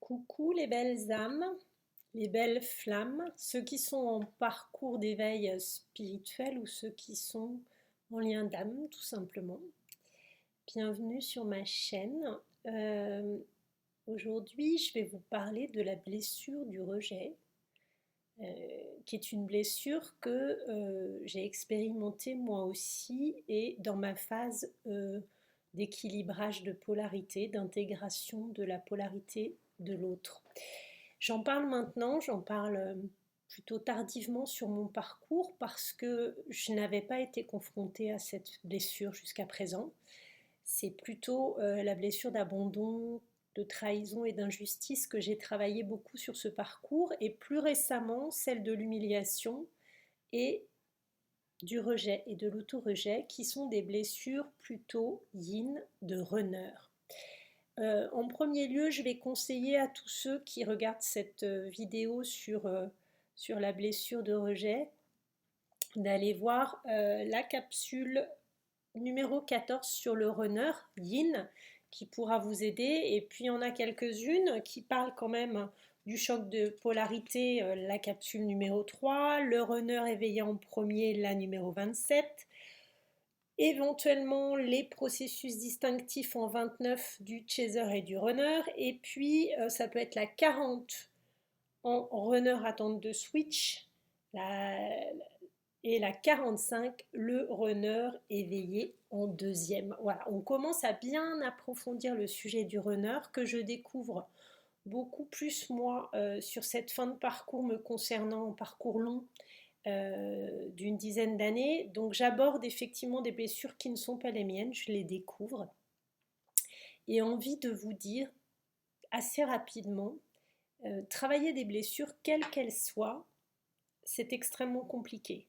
Coucou les belles âmes, les belles flammes, ceux qui sont en parcours d'éveil spirituel ou ceux qui sont en lien d'âme tout simplement. Bienvenue sur ma chaîne. Euh, Aujourd'hui, je vais vous parler de la blessure du rejet, qui est une blessure que j'ai expérimentée moi aussi et dans ma phase d'équilibrage de polarité, d'intégration de la polarité de l'autre. J'en parle maintenant, j'en parle plutôt tardivement sur mon parcours parce que je n'avais pas été confrontée à cette blessure jusqu'à présent. C'est plutôt la blessure d'abandon, de trahison et d'injustice que j'ai travaillé beaucoup sur ce parcours et plus récemment celle de l'humiliation et du rejet et de l'auto-rejet qui sont des blessures plutôt yin de runner. En premier lieu, je vais conseiller à tous ceux qui regardent cette vidéo sur la blessure de rejet d'aller voir la capsule numéro 14 sur le runner yin qui pourra vous aider. Et puis il y en a quelques-unes qui parlent quand même du choc de polarité, la capsule numéro 3, le runner éveillé en premier, la numéro 27, éventuellement les processus distinctifs en 29 du chaser et du runner, et puis ça peut être la 40 en runner attente de switch, et la 45 le runner éveillé en deuxième. Voilà, on commence à bien approfondir le sujet du runner que je découvre beaucoup plus moi sur cette fin de parcours me concernant, en parcours long, d'une dizaine d'années. Donc j'aborde effectivement des blessures qui ne sont pas les miennes, je les découvre. Et envie de vous dire assez rapidement, travailler des blessures, quelles qu'elles soient, c'est extrêmement compliqué.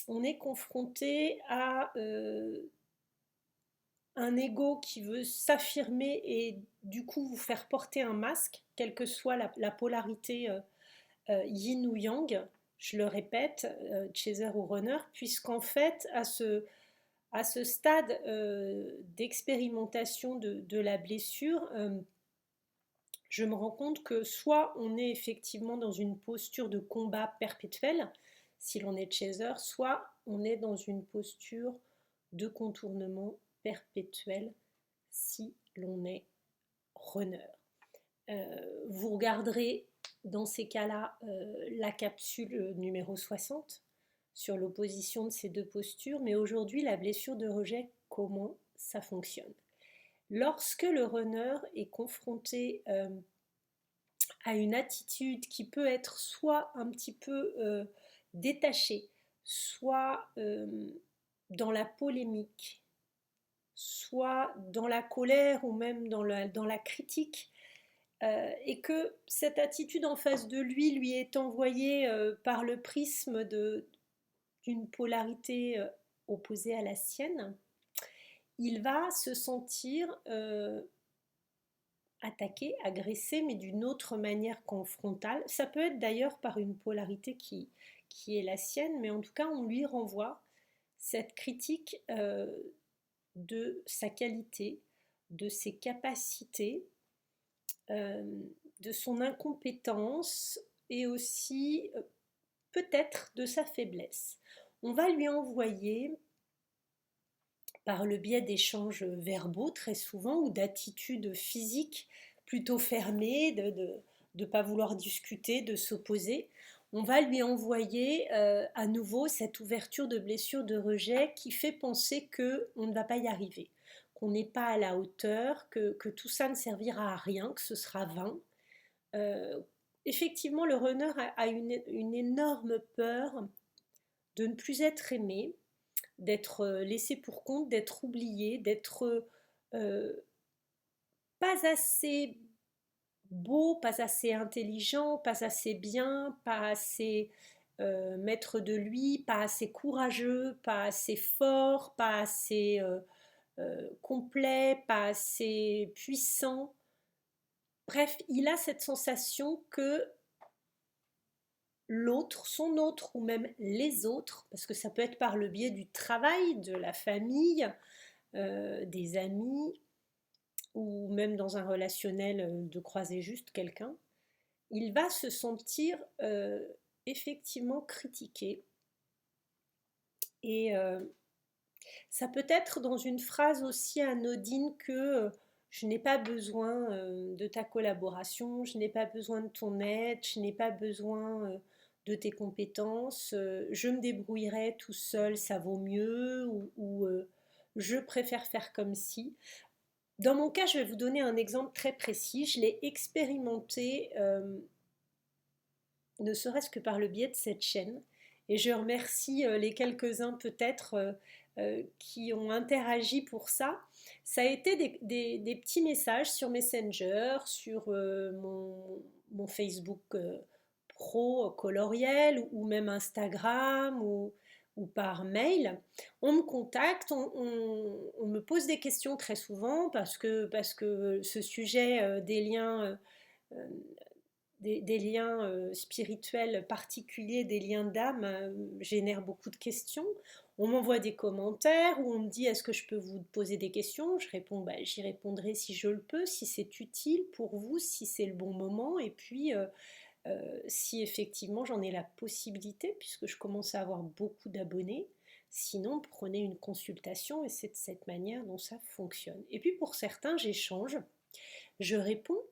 On est confronté à un ego qui veut s'affirmer et du coup vous faire porter un masque, quelle que soit la polarité yin ou yang, je le répète, chaser ou runner, puisqu'en fait, à ce stade d'expérimentation de la blessure, je me rends compte que soit on est effectivement dans une posture de combat perpétuel, si l'on est chaser, soit on est dans une posture de contournement perpétuel, si l'on est runner. Vous regarderez dans ces cas-là la capsule numéro 60 sur l'opposition de ces deux postures, mais aujourd'hui la blessure de rejet, comment ça fonctionne? Lorsque le runner est confronté à une attitude qui peut être soit un petit peu détachée, soit dans la polémique, soit dans la colère ou même dans la critique, et que cette attitude en face de lui est envoyée par le prisme d'une polarité opposée à la sienne, il va se sentir attaqué, agressé, mais d'une autre manière qu'en frontal. Ça peut être d'ailleurs par une polarité qui est la sienne, mais en tout cas on lui renvoie cette critique de sa qualité, de ses capacités, de son incompétence et aussi peut-être de sa faiblesse. On va lui envoyer, par le biais d'échanges verbaux très souvent ou d'attitudes physiques plutôt fermées, de ne pas vouloir discuter, de s'opposer, on va lui envoyer à nouveau cette ouverture de blessure de rejet qui fait penser qu'on ne va pas y arriver, qu'on n'est pas à la hauteur, que tout ça ne servira à rien, que ce sera vain. Euh, Effectivement, le runner a une énorme peur de ne plus être aimé, d'être laissé pour compte, d'être oublié, d'être pas assez beau, pas assez intelligent, pas assez bien, pas assez maître de lui, pas assez courageux, pas assez fort, pas assez complet, pas assez puissant. Bref, il a cette sensation que l'autre, son autre ou même les autres, parce que ça peut être par le biais du travail, de la famille, des amis, ou même dans un relationnel de croiser juste quelqu'un, il va se sentir effectivement critiqué. Et ça peut être dans une phrase aussi anodine que je n'ai pas besoin de ta collaboration, je n'ai pas besoin de ton aide, je n'ai pas besoin de tes compétences, je me débrouillerai tout seul, ça vaut mieux, ou je préfère faire comme si. Dans mon cas, je vais vous donner un exemple très précis. Je l'ai expérimenté, ne serait-ce que par le biais de cette chaîne. Et je remercie les quelques-uns peut-être qui ont interagi pour ça. Ça a été des petits messages sur Messenger, sur mon Facebook pro coloriel, ou même Instagram, ou par mail. On me contacte, on me pose des questions très souvent parce que ce sujet des liens des liens spirituels particuliers, des liens d'âme, génère beaucoup de questions. On m'envoie des commentaires où on me dit est-ce que je peux vous poser des questions. Je réponds bah, j'y répondrai si je le peux, si c'est utile pour vous, si c'est le bon moment, et puis si effectivement j'en ai la possibilité, puisque je commence à avoir beaucoup d'abonnés. Sinon, prenez une consultation, et c'est de cette manière dont ça fonctionne. Et puis pour certains, j'échange, je réponds,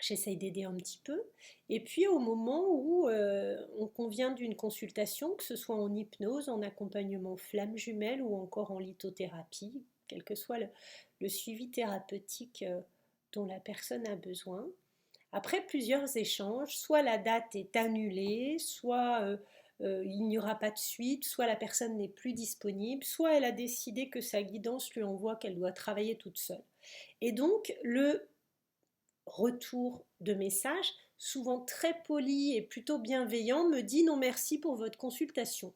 j'essaye d'aider un petit peu. Et puis au moment où on convient d'une consultation, que ce soit en hypnose, en accompagnement flamme jumelle ou encore en lithothérapie, quel que soit le suivi thérapeutique dont la personne a besoin, après plusieurs échanges, soit la date est annulée, soit il n'y aura pas de suite, soit la personne n'est plus disponible, soit elle a décidé que sa guidance lui envoie qu'elle doit travailler toute seule. Et donc le retour de message, souvent très poli et plutôt bienveillant, me dit non merci pour votre consultation.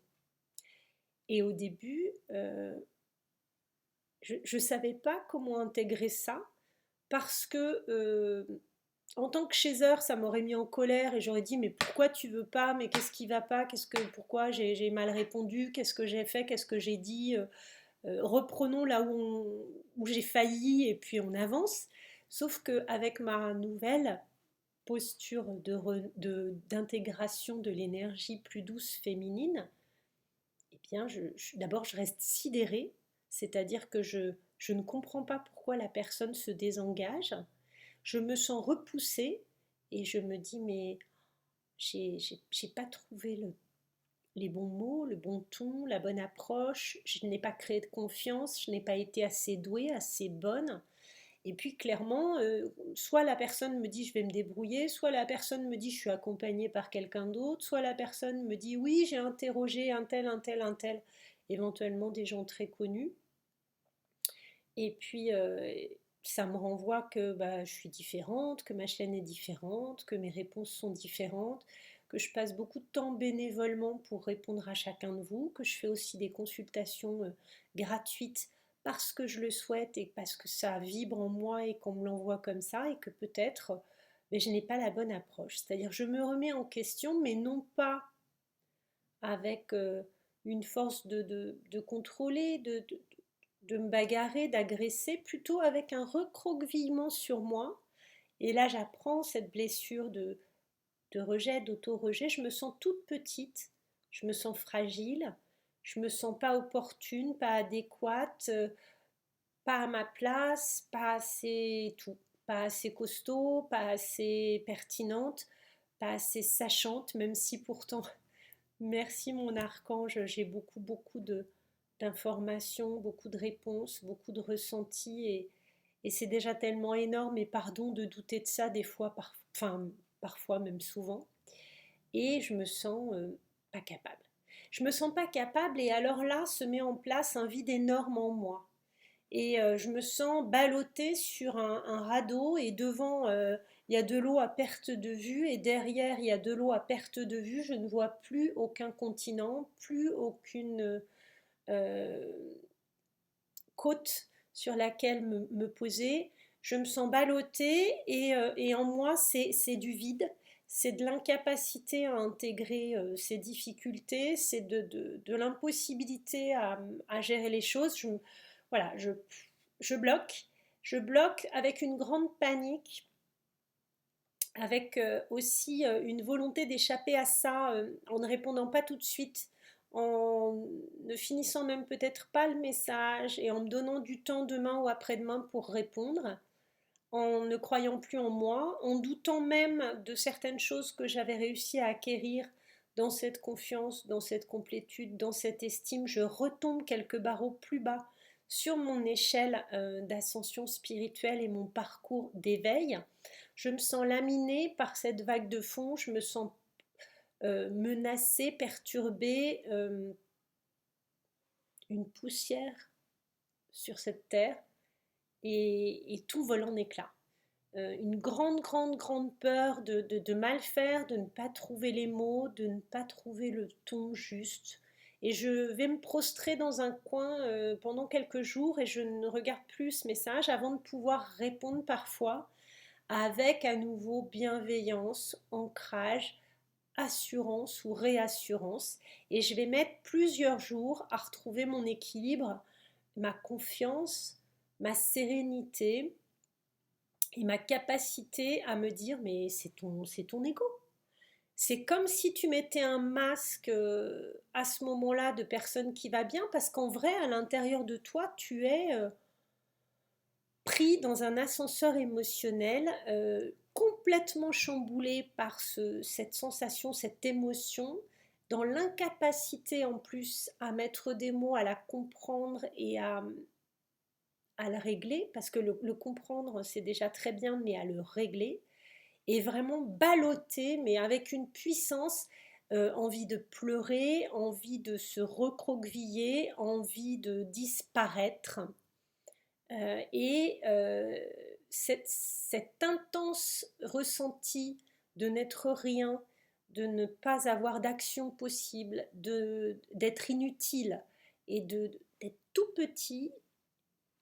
Et au début, je ne savais pas comment intégrer ça parce que en tant que chasseur, ça m'aurait mis en colère et j'aurais dit mais pourquoi tu veux pas, mais qu'est-ce qui va pas, pourquoi j'ai mal répondu, qu'est-ce que j'ai fait, qu'est-ce que j'ai dit, reprenons là où j'ai failli et puis on avance. Sauf qu'avec ma nouvelle posture d'intégration de l'énergie plus douce féminine, eh bien, d'abord, je reste sidérée, c'est-à-dire que je ne comprends pas pourquoi la personne se désengage. Je me sens repoussée et je me dis, mais j'ai pas trouvé les bons mots, le bon ton, la bonne approche, je n'ai pas créé de confiance, je n'ai pas été assez douée, assez bonne. Et puis clairement, soit la personne me dit je vais me débrouiller, soit la personne me dit je suis accompagnée par quelqu'un d'autre, soit la personne me dit oui j'ai interrogé un tel, éventuellement des gens très connus. Et puis ça me renvoie que bah, je suis différente, que ma chaîne est différente, que mes réponses sont différentes, que je passe beaucoup de temps bénévolement pour répondre à chacun de vous, que je fais aussi des consultations gratuites parce que je le souhaite et parce que ça vibre en moi et qu'on me l'envoie comme ça, et que peut-être mais je n'ai pas la bonne approche. C'est-à-dire je me remets en question, mais non pas avec une force de contrôler, de me bagarrer, d'agresser, plutôt avec un recroquevillement sur moi. Et là, j'apprends cette blessure de rejet, d'auto-rejet. Je me sens toute petite, je me sens fragile, je me sens pas opportune, pas adéquate, pas à ma place, pas assez tout, pas assez costaud, pas assez pertinente, pas assez sachante, même si pourtant, merci mon archange, j'ai beaucoup d'informations, beaucoup de réponses, beaucoup de ressentis, et c'est déjà tellement énorme, et pardon de douter de ça des fois, enfin parfois même souvent, et je me sens pas capable. Je me sens pas capable, et alors là se met en place un vide énorme en moi. Et je me sens ballottée sur un radeau, et devant il y a de l'eau à perte de vue, et derrière il y a de l'eau à perte de vue. Je ne vois plus aucun continent, plus aucune euh, côte sur laquelle me poser. Je me sens ballottée, et en moi c'est du vide, c'est de l'incapacité à intégrer ces difficultés, c'est de l'impossibilité à gérer les choses. Voilà, je bloque, Je bloque avec une grande panique, avec aussi une volonté d'échapper à ça en ne répondant pas tout de suite, en ne finissant même peut-être pas le message et en me donnant du temps demain ou après-demain pour répondre, en ne croyant plus en moi, en doutant même de certaines choses que j'avais réussi à acquérir dans cette confiance, dans cette complétude, dans cette estime. Je retombe quelques barreaux plus bas sur mon échelle d'ascension spirituelle et mon parcours d'éveil. Je me sens laminée par cette vague de fond, je me sens menacée, perturbée, une poussière sur cette terre et tout vole en éclats. Une grande, grande, grande peur de mal faire, de ne pas trouver les mots, de ne pas trouver le ton juste. Et je vais me prostrer dans un coin pendant quelques jours et je ne regarde plus ce message avant de pouvoir répondre parfois avec à nouveau bienveillance, ancrage, assurance ou réassurance. Et je vais mettre plusieurs jours à retrouver mon équilibre, ma confiance, ma sérénité et ma capacité à me dire mais c'est ton ego. C'est comme si tu mettais un masque à ce moment-là de personne qui va bien parce qu'en vrai à l'intérieur de toi tu es pris dans un ascenseur émotionnel complètement chamboulé par cette sensation, cette émotion, dans l'incapacité en plus à mettre des mots, à la comprendre et à le régler, parce que le comprendre c'est déjà très bien, mais à le régler, et vraiment ballotté, mais avec une puissance, envie de pleurer, envie de se recroqueviller, envie de disparaître. Cet intense ressenti de n'être rien, de ne pas avoir d'action possible, d'être inutile et d'être tout petit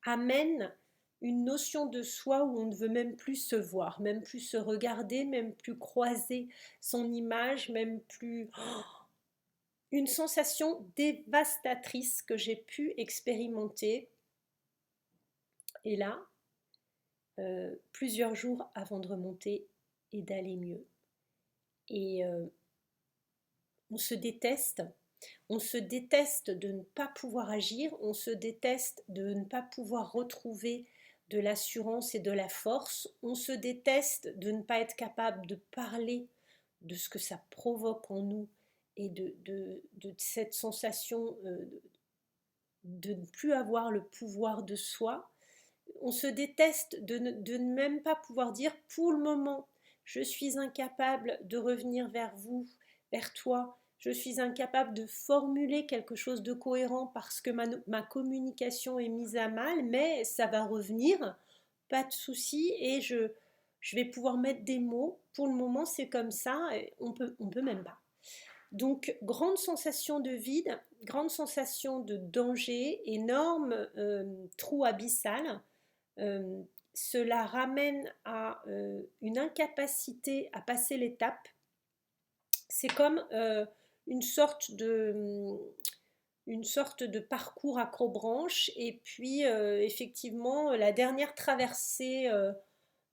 amène une notion de soi où on ne veut même plus se voir, même plus se regarder, même plus croiser son image, même plus une sensation dévastatrice que j'ai pu expérimenter. Et là, plusieurs jours avant de remonter et d'aller mieux. Et on se déteste. On se déteste de ne pas pouvoir agir, on se déteste de ne pas pouvoir retrouver de l'assurance et de la force, on se déteste de ne pas être capable de parler de ce que ça provoque en nous et de cette sensation de ne plus avoir le pouvoir de soi. On se déteste de ne même pas pouvoir dire pour le moment, je suis incapable de revenir vers vous, vers toi, je suis incapable de formuler quelque chose de cohérent parce que ma communication est mise à mal, mais ça va revenir, pas de souci, et je vais pouvoir mettre des mots. Pour le moment, c'est comme ça, on peut même pas. Donc, grande sensation de vide, grande sensation de danger, énorme trou abyssal. Euh, Cela ramène à une incapacité à passer l'étape. C'est comme une sorte de parcours accrobranche et puis effectivement la dernière traversée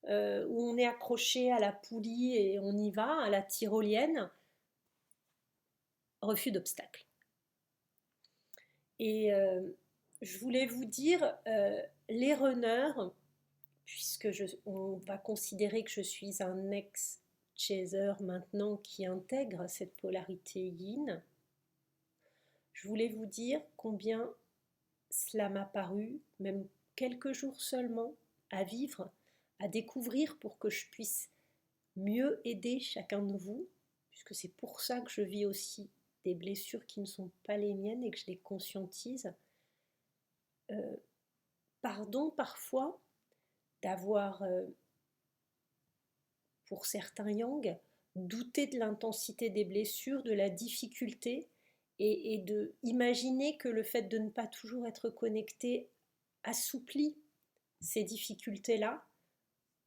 où on est accroché à la poulie et on y va, à la tyrolienne, refus d'obstacle. Et je voulais vous dire, les runners, puisque on va considérer que je suis un ex-chaser maintenant qui intègre cette polarité yin, je voulais vous dire combien cela m'a paru, même quelques jours seulement, à vivre, à découvrir pour que je puisse mieux aider chacun de vous, puisque c'est pour ça que je vis aussi des blessures qui ne sont pas les miennes et que je les conscientise. Pardon parfois d'avoir, pour certains yang, douté de l'intensité des blessures, de la difficulté, et de imaginer que le fait de ne pas toujours être connecté assouplit ces difficultés-là,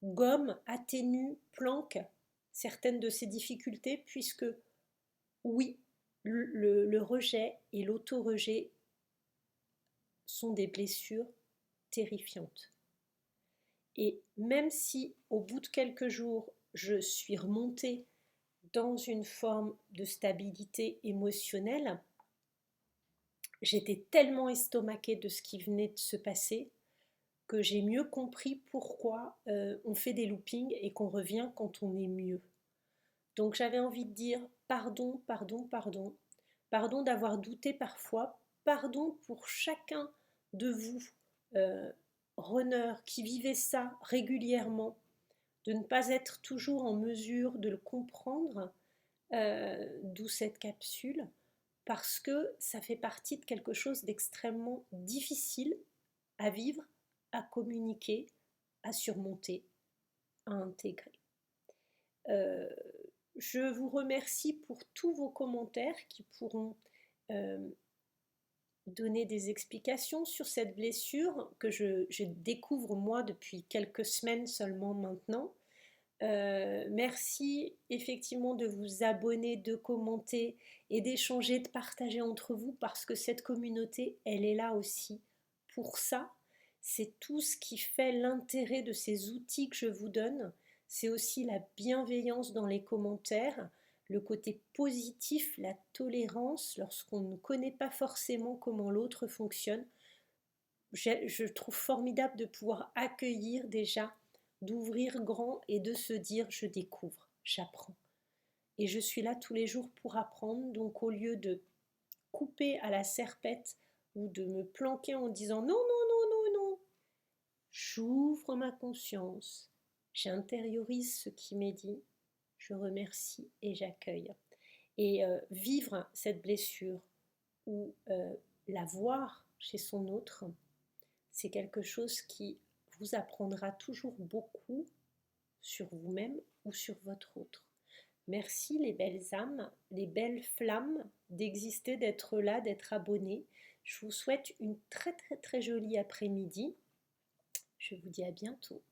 gomme, atténue, planque certaines de ces difficultés, puisque oui, le rejet et l'auto-rejet sont des blessures terrifiantes. Et même si au bout de quelques jours, je suis remontée dans une forme de stabilité émotionnelle, j'étais tellement estomaquée de ce qui venait de se passer que j'ai mieux compris pourquoi on fait des loopings et qu'on revient quand on est mieux. Donc j'avais envie de dire pardon, pardon, pardon. Pardon d'avoir douté parfois. Pardon pour chacun de vous, euh, runners, qui vivez ça régulièrement, de ne pas être toujours en mesure de le comprendre, d'où cette capsule, parce que ça fait partie de quelque chose d'extrêmement difficile à vivre, à communiquer, à surmonter, à intégrer. Euh, je vous remercie pour tous vos commentaires qui pourront euh, donner des explications sur cette blessure que je découvre moi depuis quelques semaines seulement maintenant. Merci effectivement de vous abonner, de commenter et d'échanger, de partager entre vous parce que cette communauté, elle est là aussi pour ça. C'est tout ce qui fait l'intérêt de ces outils que je vous donne. C'est aussi la bienveillance dans les commentaires, le côté positif, la tolérance lorsqu'on ne connaît pas forcément comment l'autre fonctionne. Je trouve formidable de pouvoir accueillir déjà, d'ouvrir grand et de se dire je découvre, j'apprends. Et je suis là tous les jours pour apprendre, donc au lieu de couper à la serpette ou de me planquer en disant non, non, non, non, non, j'ouvre ma conscience, j'intériorise ce qui m'est dit, je remercie et j'accueille. Et vivre cette blessure ou la voir chez son autre, c'est quelque chose qui vous apprendra toujours beaucoup sur vous-même ou sur votre autre. Merci les belles âmes, les belles flammes d'exister, d'être là, d'être abonnés. Je vous souhaite une très très très jolie après-midi. Je vous dis à bientôt.